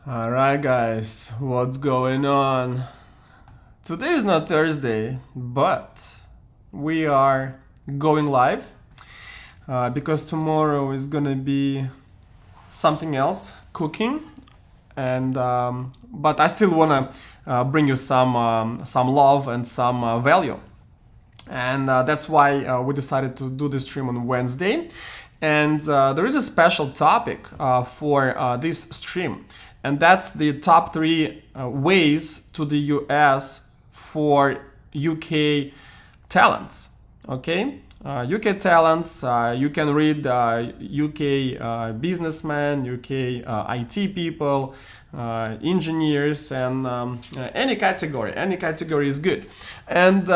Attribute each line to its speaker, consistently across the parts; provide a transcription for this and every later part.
Speaker 1: Alright guys, what's going on? Today is not Thursday, but we are going live because tomorrow is gonna be something else, cooking, and but I still wanna bring you some love and some value, and that's why we decided to do this stream on Wednesday. And there is a special topic for this stream, and that's the top three ways to the US for UK talents. Okay, UK talents. You can read UK businessmen, UK IT people, engineers, and any category. Any category is good, and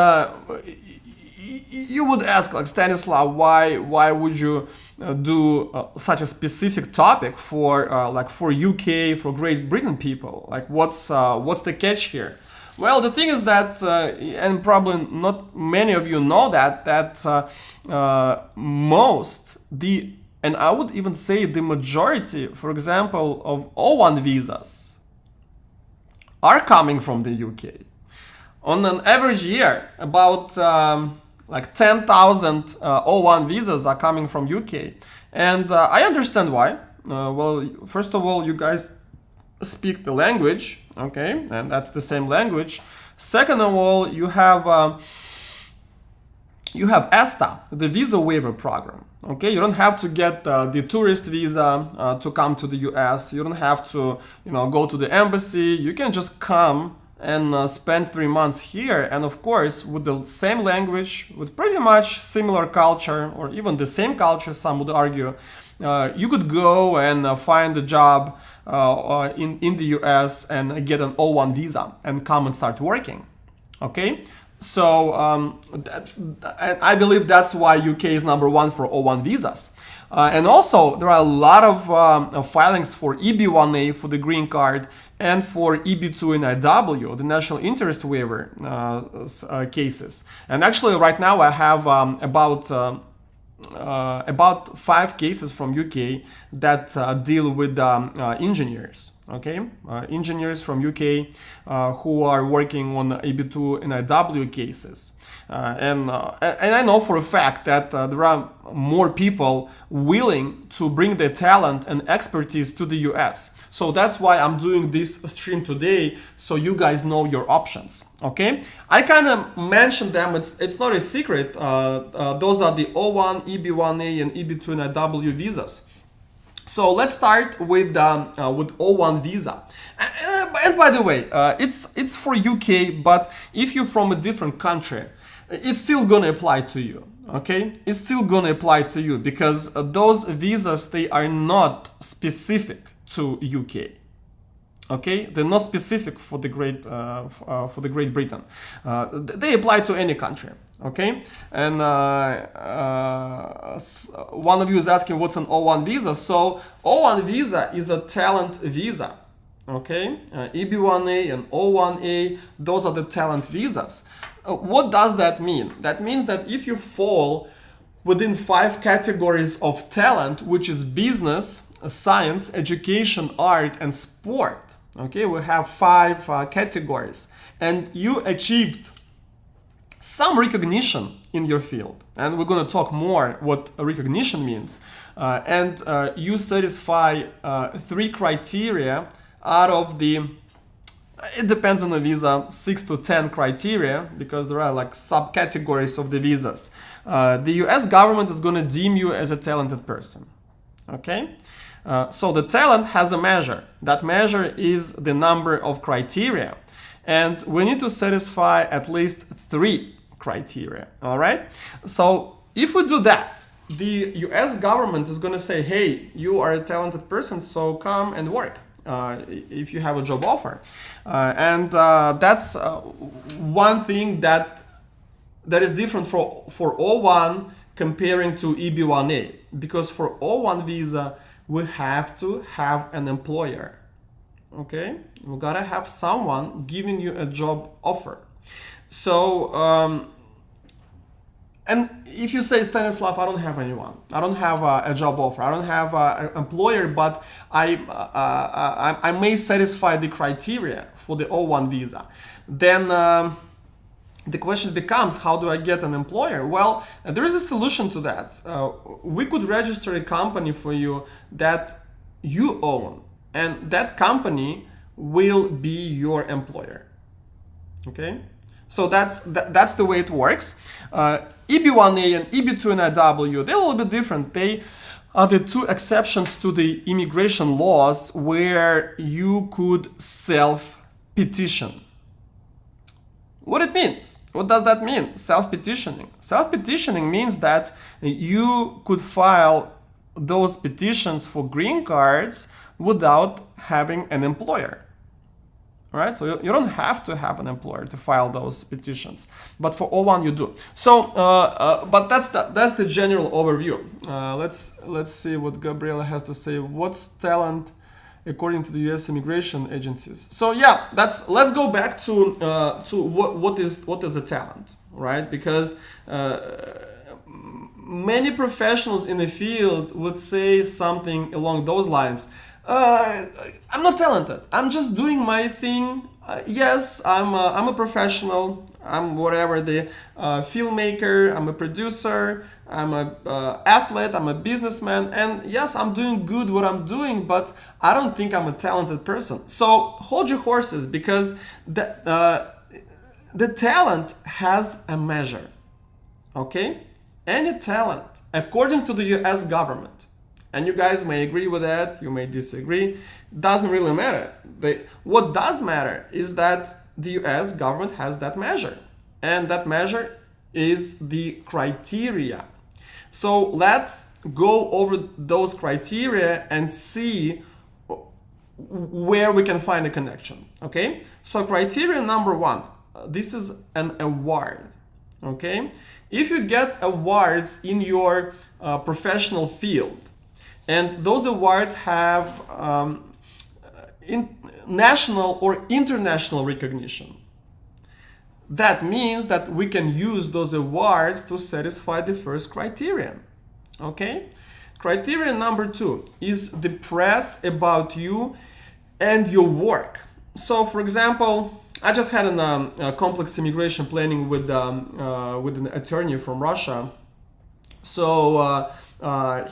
Speaker 1: you would ask, like, Stanislav, why would you do such a specific topic for like for UK, for Great Britain people? Like, what's the catch here? Well, the thing is that, and probably not many of you know that most the and I would even say the majority, for example, of O1 visas are coming from the UK. On an average year, about like 10,000 O1 visas are coming from UK, and I understand why. Well, first of all, you guys speak the language, okay, and that's the same language. Second of all, you have ESTA, the visa waiver program. Okay, you don't have to get the tourist visa to come to the US. You don't have to, go to the embassy. You can just come and spend 3 months here, and of course with the same language, with pretty much similar culture, or even the same culture, some would argue. You could go and find a job in the US and get an O1 visa and come and start working. Okay, so I believe that's why UK is number one for O1 visas. And also, there are a lot of filings for EB1A for the green card and for EB2 and IW, the national interest waiver cases. And actually, right now I have about 5 cases from UK that deal with engineers. Okay, engineers from UK who are working on EB2 and IW cases, and I know for a fact that there are more people willing to bring their talent and expertise to the US. So that's why I'm doing this stream today, so you guys know your options. Okay, I kind of mentioned them. It's not a secret. Those are the O1, EB1A, and EB2 and IW visas. So let's start with O1 visa. And by the way, it's for UK, but if you're from a different country, it's still gonna apply to you. Okay, it's still gonna apply to you because those visas, they are not specific to UK. Okay, they're not specific for the Great Britain. They apply to any country. Okay, and one of you is asking what's an O1 visa. So O1 visa is a talent visa. Okay, EB1A and O1A, those are the talent visas. What does that mean? That means that if you fall within 5 categories of talent, which is business, science, education, art, and sport. Okay, we have 5 categories, and you achieved some recognition in your field, and we're going to talk more what recognition means, and you satisfy 3 criteria out of the, it depends on the visa, 6 to 10 criteria, because there are like subcategories of the visas. The US government is going to deem you as a talented person. Okay, so the talent has a measure. That measure is the number of criteria, and we need to satisfy at least 3 criteria. All right, so if we do that, the US government is going to say, hey, you are a talented person, so come and work if you have a job offer. And that's one thing that is different for O1 comparing to EB1A, because for O1 visa we have to have an employer. Okay, we gotta have someone giving you a job offer. So And if you say, Stanislav, I don't have anyone, I don't have a job offer, I don't have an employer, but I may satisfy the criteria for the O1 visa, then the question becomes, how do I get an employer? Well, there is a solution to that. We could register a company for you that you own, and that company will be your employer. Okay? So that's the way it works. EB1A and EB2NIW, they're a little bit different. They are the two exceptions to the immigration laws where you could self-petition. What it means? What does that mean? Self-petitioning. Self-petitioning means that you could file those petitions for green cards without having an employer. All right, so you don't have to have an employer to file those petitions, but for O1 you do. So, but that's the general overview. Let's see what Gabriela has to say. What's talent according to the U.S. immigration agencies? So yeah, let's go back to what is a talent, right? Because many professionals in the field would say something along those lines. I'm not talented. I'm just doing my thing. Yes, I'm a professional. I'm whatever, the filmmaker. I'm a producer. I'm a athlete. I'm a businessman. And yes, I'm doing good what I'm doing, but I don't think I'm a talented person. So hold your horses, because the talent has a measure. Okay, any talent, according to the U.S. government. And you guys may agree with that, you may disagree, doesn't really matter. What does matter is that the US government has that measure, and that measure is the criteria. So let's go over those criteria and see where we can find a connection, okay? So criteria number one, this is an award, okay? If you get awards in your professional field, and those awards have national or international recognition, that means that we can use those awards to satisfy the first criterion. Okay? Criterion number two is the press about you and your work. So, for example, I just had a complex immigration planning with an attorney from Russia. So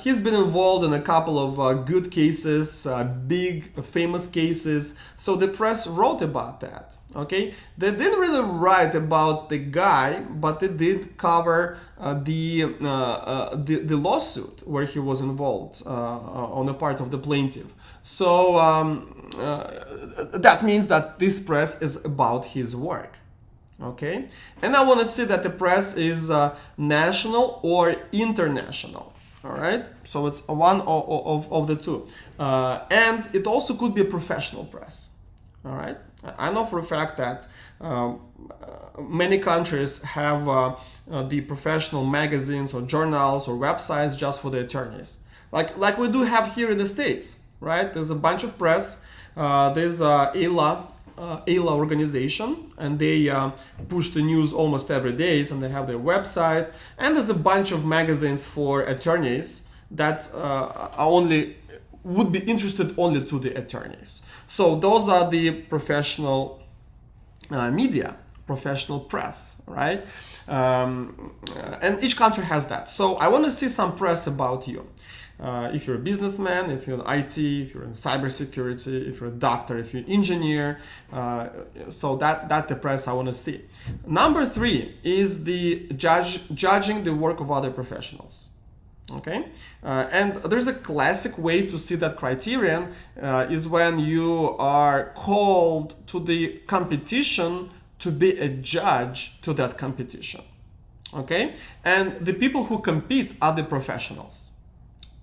Speaker 1: he's been involved in a couple of good cases, big famous cases. So the press wrote about that. Okay, they didn't really write about the guy, but they did cover the lawsuit where he was involved on the part of the plaintiff. So that means that this press is about his work. Okay, and I want to see that the press is national or international. All right, so it's one of the two, and it also could be a professional press. All right, I know for a fact that many countries have the professional magazines or journals or websites just for the attorneys, like we do have here in the States. Right, there's a bunch of press. There's AILA organization, and they push the news almost every day, and they have their website, and there's a bunch of magazines for attorneys that would be interested only to the attorneys. So those are the professional media, professional press, right? And each country has that. So I want to see some press about you. If you're a businessman, if you're in IT, if you're in cybersecurity, if you're a doctor, if you're an engineer, so that's the press I want to see. Number three is the judging the work of other professionals. Okay, and there's a classic way to see that criterion is when you are called to the competition to be a judge to that competition. Okay, and the people who compete are the professionals.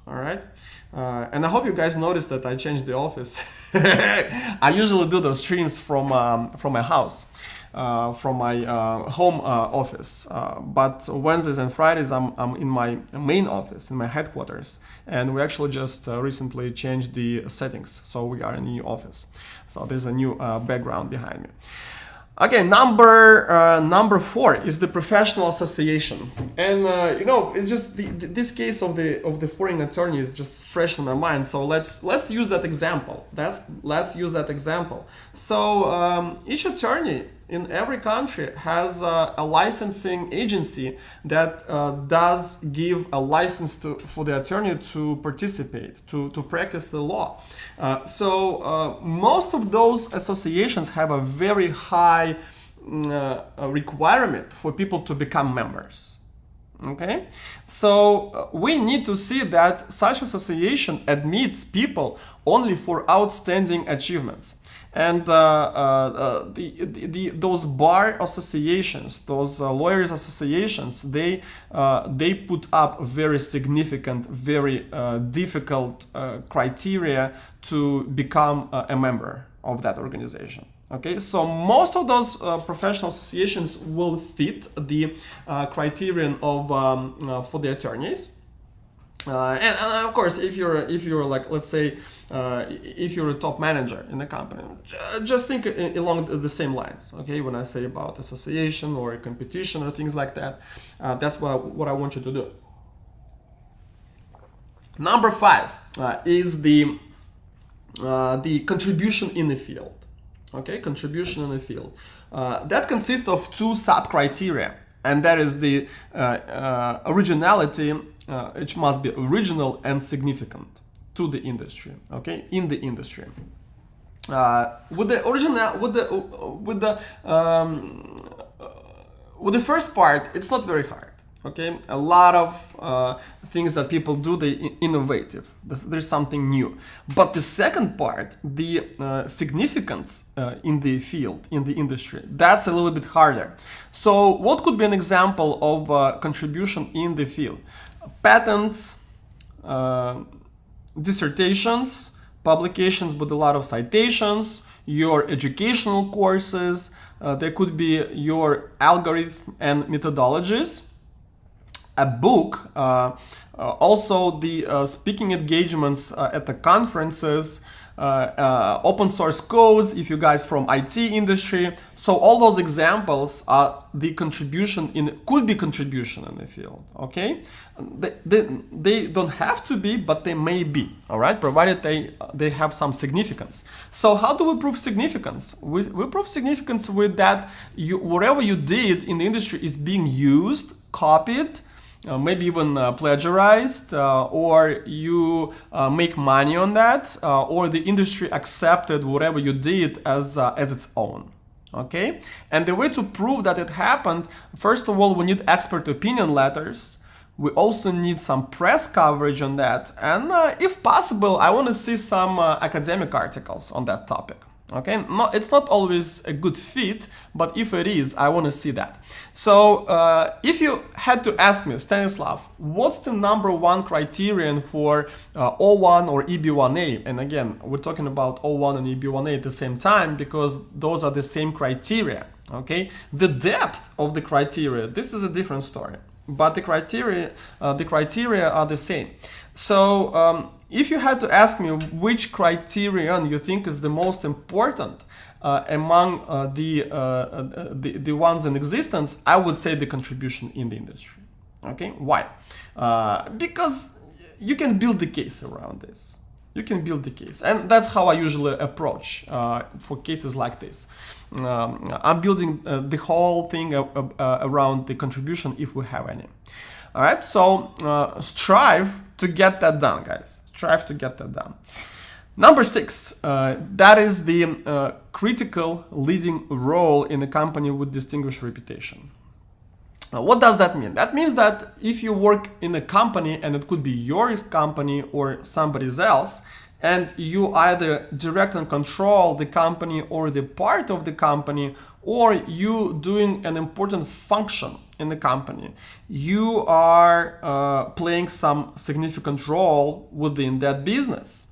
Speaker 1: All right, and I hope you guys noticed that I changed the office. I usually do those streams from my house, from my home office. But Wednesdays and Fridays I'm in my main office, in my headquarters, and we actually just recently changed the settings, so we are in a new office. So there's a new background behind me. Okay, number 4 is the professional association, and you know, it's just this case of the foreign attorney is just fresh in my mind. So let's use that example. Let's use that example. So each attorney in every country has a licensing agency that does give a license for the attorney to participate, to practice the law. So most of those associations have a very high requirement for people to become members. Okay, so we need to see that such association admits people only for outstanding achievements. And those bar associations, those lawyers associations, they put up very significant, very difficult criteria to become a member of that organization. Okay, so most of those professional associations will fit the criterion of for the attorneys. And of course, if you're like, let's say, if you're a top manager in a company, just think along the same lines. Okay, when I say about association or competition or things like that, that's what I want you to do. Number 5 is the contribution in the field. Okay, contribution in the field. That consists of 2 sub-criteria, and that is the originality. It must be original and significant to the industry. Okay, in the industry. With the first part, it's not very hard. Okay, a lot of things that people do, they innovative. There's something new. But the second part, the significance in the field, in the industry, that's a little bit harder. So what could be an example of contribution in the field? Patents, dissertations, publications with a lot of citations, your educational courses, there could be your algorithms and methodologies, a book, also the speaking engagements at the conferences, open source codes if you guys from IT industry. So all those examples are the contribution could be contribution in the field. Okay, they don't have to be, but they may be. All right, provided they have some significance. So how do we prove significance? We prove significance with that whatever you did in the industry is being used, copied, maybe even plagiarized, or you make money on that, or the industry accepted whatever you did as its own. Okay, and the way to prove that it happened, first of all, we need expert opinion letters. We also need some press coverage on that, and if possible, I want to see some academic articles on that topic. Okay, it's not always a good fit, but if it is, I want to see that. So if you had to ask me, Stanislav, what's the number 1 criterion for O1 or EB1A? And again, we're talking about O1 and EB1A at the same time because those are the same criteria. Okay, the depth of the criteria, this is a different story, but the criteria are the same. So if you had to ask me which criterion you think is the most important among the ones in existence, I would say the contribution in the industry. Okay, why? Because you can build the case around this. You can build the case, and that's how I usually approach for cases like this. I'm building the whole thing around the contribution if we have any. All right, so strive to get that done, guys. Strive to get that done. Number 6, that is the critical leading role in a company with distinguished reputation. What does that mean? That means that if you work in a company, and it could be your company or somebody's else, and you either direct and control the company or the part of the company, or you doing an important function in the company, you are playing some significant role within that business.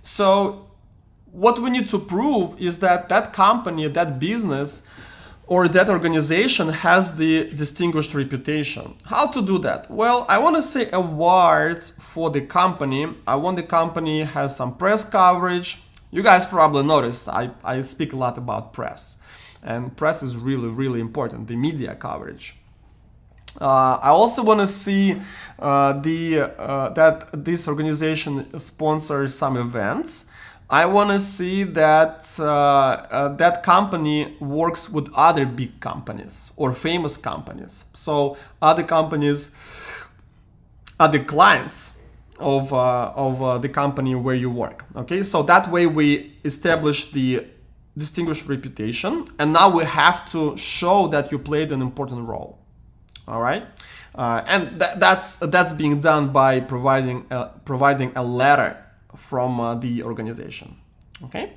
Speaker 1: So what we need to prove is that that company, that business, or that organization has the distinguished reputation. How to do that? Well, I want to say awards for the company. I want the company has some press coverage. You guys probably noticed I speak a lot about press, and press is really, really important, the media coverage. I also want to see that this organization sponsors some events. I want to see that that company works with other big companies or famous companies. So other companies are the clients of the company where you work. Okay, so that way we establish the distinguished reputation, and now we have to show that you played an important role. All right, and that's being done by providing a letter from the organization. Okay,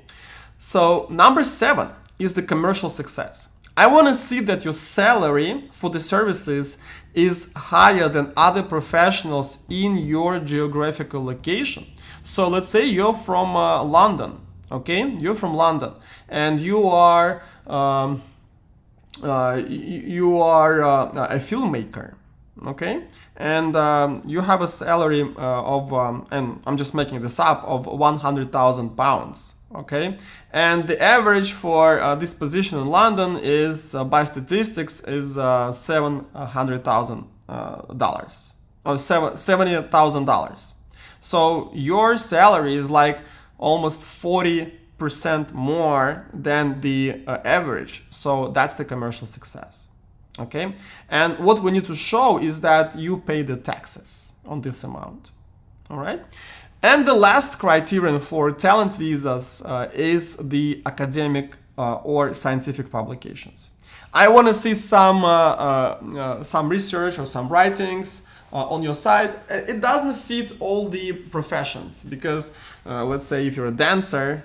Speaker 1: so number 7 is the commercial success. I want to see that your salary for the services is higher than other professionals in your geographical location. So let's say you're from London. Okay, you're from London, and you are a filmmaker. Okay, and you have a salary of and I'm just making this up, of 100,000 pounds. Okay, and the average for this position in London is by statistics is $700,000 or $70,000. So your salary is like almost 40% more than the average. So that's the commercial success. Okay, and what we need to show is that you pay the taxes on this amount. All right, and the last criterion for talent visas is the academic or scientific publications. I want to see some research or some writings on your site. It doesn't fit all the professions because let's say if you're a dancer,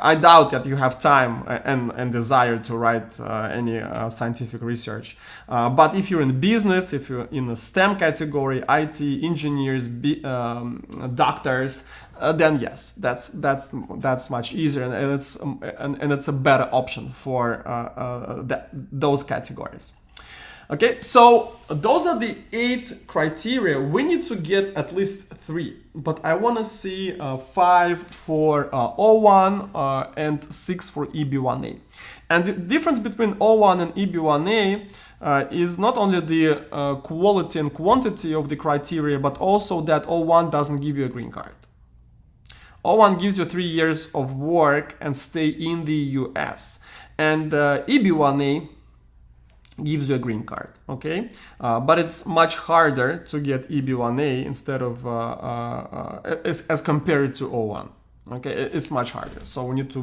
Speaker 1: I doubt that you have time and desire to write any scientific research. But if you're in business, if you're in a STEM category, IT, engineers, doctors, then yes, that's much easier, and it's a better option for those categories. Okay, so those are the 8 criteria. We need to get at least 3, but I want to see 5 for O1 and 6 for EB1A. And the difference between O1 and EB1A is not only the quality and quantity of the criteria, but also that O1 doesn't give you a green card. O1 gives you 3 years of work and stay in the US, and EB1A gives you a green card. Okay, but it's much harder to get EB1A instead of as compared to O1. Okay, it's much harder, so we need to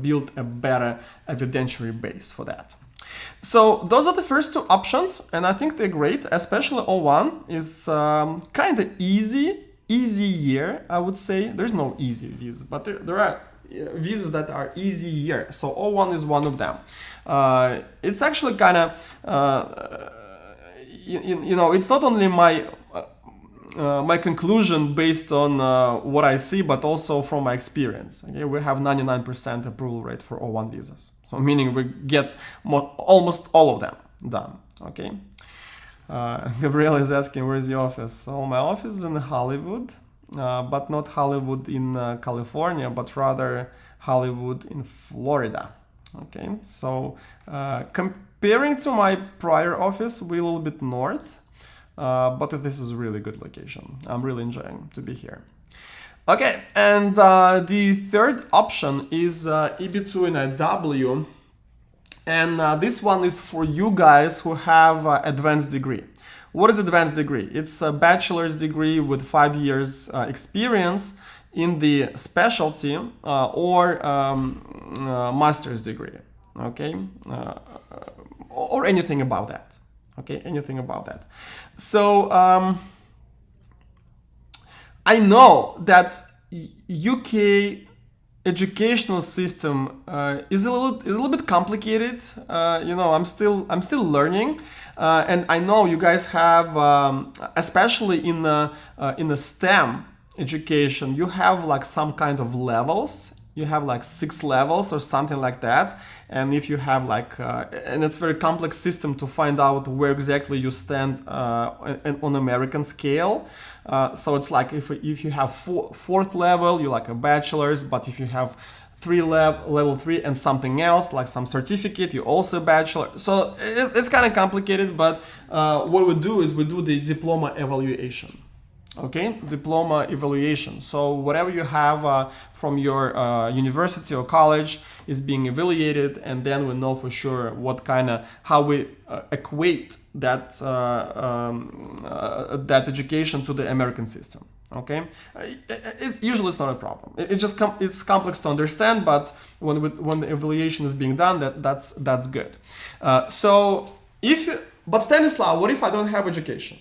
Speaker 1: build a better evidentiary base for that. So those are the first 2 options, and I think they're great. Especially O1 is kind of easier, I would say. There's no easy visas, but there are visas that are easier. So O1 is one of them. It's actually kind of, it's not only my conclusion based on what I see, but also from my experience. Okay, we have 99% approval rate for O1 visas. So meaning we get almost all of them done. Okay. Gabriel is asking, where's the office? So my office is in Hollywood, but not Hollywood in California, but rather Hollywood in Florida. Okay, so comparing to my prior office, we're a little bit north, but this is a really good location. I'm really enjoying to be here. Okay, and the third option is EB2 in IW. And this one is for you guys who have advanced degree. What is advanced degree? It's a bachelor's degree with 5 years experience in the specialty or master's degree. Okay, or anything about that. Okay, anything about that. So I know that UK educational system is a little bit complicated. I'm still learning, and I know you guys have, especially in the STEM education, you have like some kind of levels. you have like 6 levels or something like that. And if you have like, and it's a very complex system to find out where exactly you stand on American scale. So it's like if you have fourth level, you're like a bachelor's, but if you have level 3 and something else, like some certificate, you're also a bachelor. So it's kind of complicated, but what we do is we do the diploma evaluation. Okay, diploma evaluation. So whatever you have from your university or college is being evaluated, and then we know for sure what kind of, how we equate that that education to the American system. Okay, usually it's not a problem. It's complex to understand, but when the evaluation is being done, that's good. But Stanislav, what if I don't have education?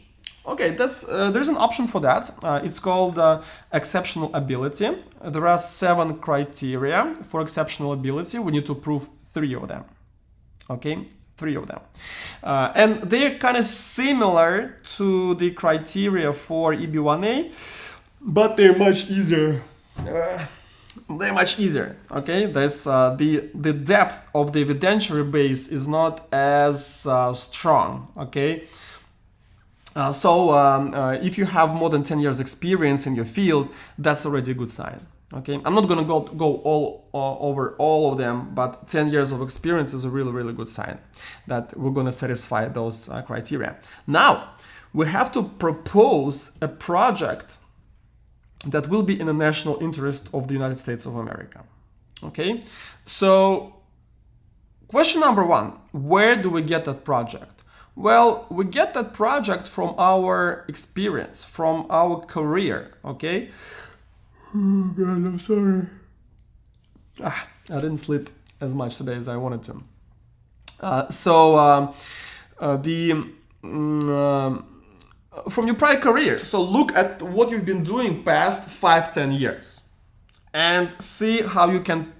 Speaker 1: Okay, there's an option for that. It's called exceptional ability. There are 7 criteria for exceptional ability. We need to prove 3 of them. Okay, 3 of them. And they're kind of similar to the criteria for EB1A, but they're much easier. Okay, there's the depth of the evidentiary base is not as strong. Okay. If you have more than 10 years experience in your field, that's already a good sign. Okay, I'm not gonna go all over all of them, but 10 years of experience is a really good sign that we're gonna satisfy those criteria. Now, we have to propose a project that will be in the national interest of the United States of America. Okay, so question number 1, where do we get that project? Well, we get that project from our experience, from our career, okay? Oh God, I'm sorry. I didn't sleep as much today as I wanted to. From your prior career, so look at what you've been doing past 5-10 years and see how you can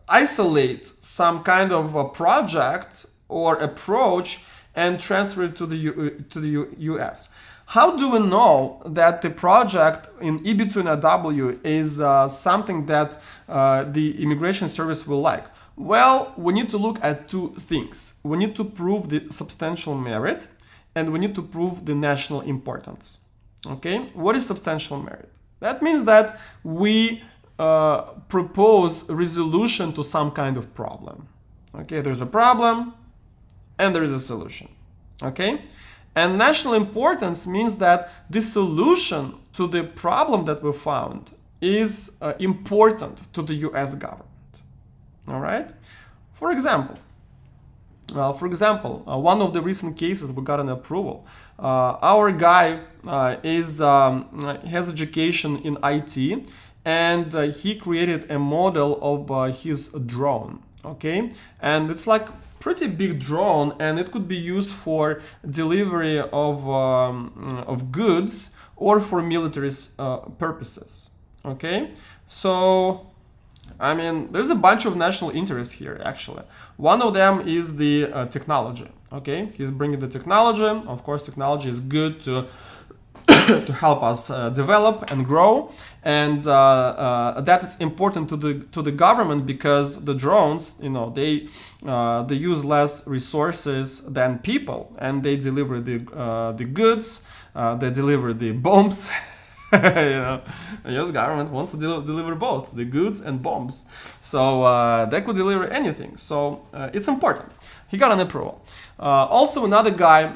Speaker 1: isolate some kind of a project or approach and transfer it to the US. How do we know that the project in EB2NW is something that the Immigration Service will like? Well, we need to look at 2 things. We need to prove the substantial merit, and we need to prove the national importance. Okay, what is substantial merit? That means that we propose resolution to some kind of problem. Okay, there's a problem, and there is a solution. Okay, and national importance means that the solution to the problem that we found is important to the US government. All right, for example, one of the recent cases we got an approval. Our guy has education in IT, and he created a model of his drone. Okay, and it's like pretty big drone, and it could be used for delivery of goods or for military purposes. Okay, so I mean, there's a bunch of national interest here, actually. One of them is the technology. Okay, he's bringing the technology. Of course, technology is good to to help us develop and grow, and that is important to the government, because the drones, you know, they use less resources than people, and they deliver the goods, they deliver the bombs. You know, the US government wants to deliver both the goods and bombs, so they could deliver anything. So it's important. He got an approval. Also, another guy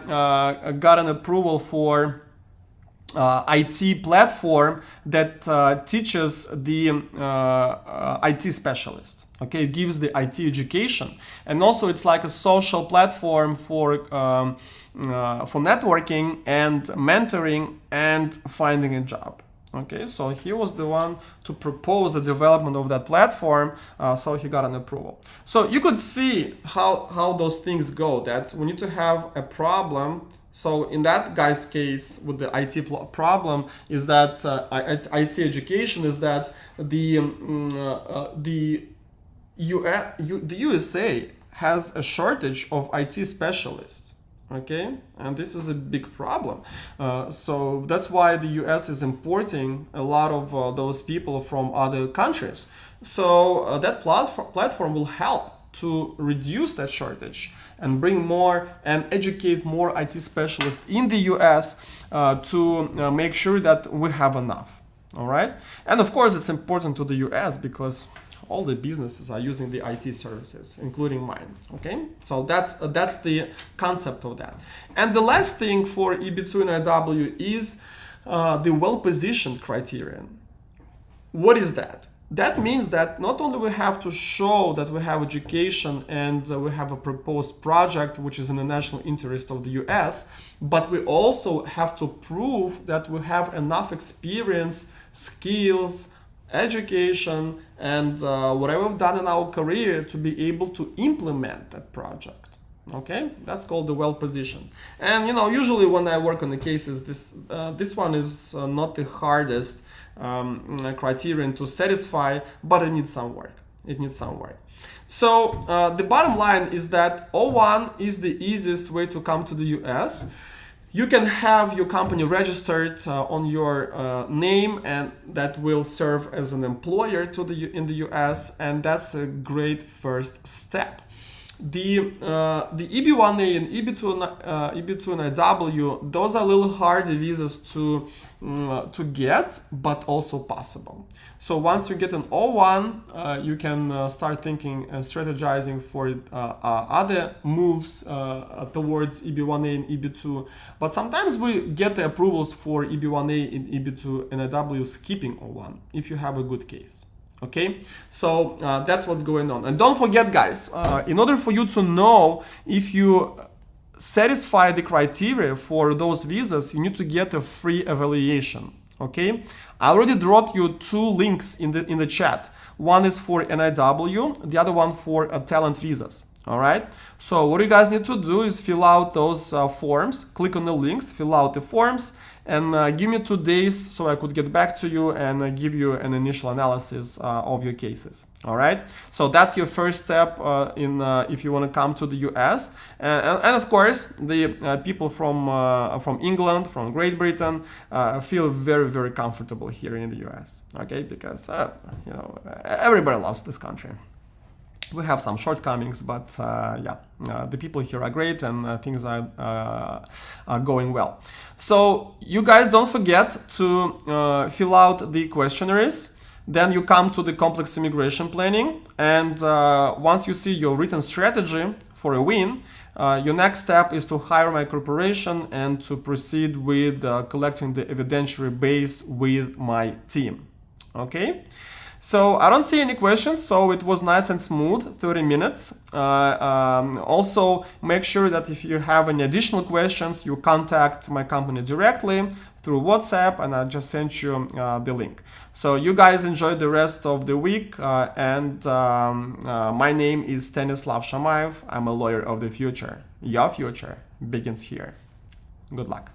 Speaker 1: got an approval for IT platform that teaches the IT specialist. Okay, it gives the IT education, and also it's like a social platform for networking and mentoring and finding a job. Okay, so he was the one to propose the development of that platform, so he got an approval. So you could see how those things go. That we need to have a problem. So in that guy's case, with the IT problem, is that IT education is that the USA has a shortage of IT specialists. Okay, and this is a big problem. So that's why the US is importing a lot of those people from other countries. So that platform will help to reduce that shortage and bring more and educate more IT specialists in the US to make sure that we have enough. All right, and of course it's important to the US because all the businesses are using the IT services, including mine. Okay, so that's the concept of that. And the last thing for EB2 and IW is the well-positioned criterion. What is that? That means that not only we have to show that we have education and we have a proposed project which is in the national interest of the US, but we also have to prove that we have enough experience, skills, education, and whatever we've done in our career to be able to implement that project. Okay, that's called the well position. And usually when I work on the cases, this one is not the hardest criterion to satisfy, but it needs some work. So the bottom line is that O1 is the easiest way to come to the US. You can have your company registered on your name, and that will serve as an employer in the US, and that's a great first step. The EB1A and EB2 and IW, those are a little harder visas to get, but also possible. So once you get an O1, you can start thinking and strategizing for other moves towards EB1A and EB2. But sometimes we get the approvals for EB1A and EB2 and IW skipping O1 if you have a good case. Okay, so that's what's going on. And don't forget, guys, in order for you to know if you satisfy the criteria for those visas, you need to get a free evaluation. Okay, I already dropped you 2 links in the chat. One is for NIW, the other one for talent visas. All right, so what you guys need to do is fill out those forms, click on the links, fill out the forms, and give me 2 days so I could get back to you and give you an initial analysis of your cases. All right, so that's your first step if you want to come to the US, and of course the people from England, from Great Britain, feel very, very comfortable here in the US. Okay, because everybody loves this country. We have some shortcomings, but the people here are great, and things are going well. So you guys don't forget to fill out the questionnaires. Then you come to the complex immigration planning, and once you see your written strategy for a win, your next step is to hire my corporation and to proceed with collecting the evidentiary base with my team. Okay? So I don't see any questions, so it was nice and smooth, 30 minutes. Also, make sure that if you have any additional questions, you contact my company directly through WhatsApp, and I just sent you the link. So you guys enjoy the rest of the week, and my name is Stanislav Shamaev. I'm a lawyer of the future. Your future begins here. Good luck.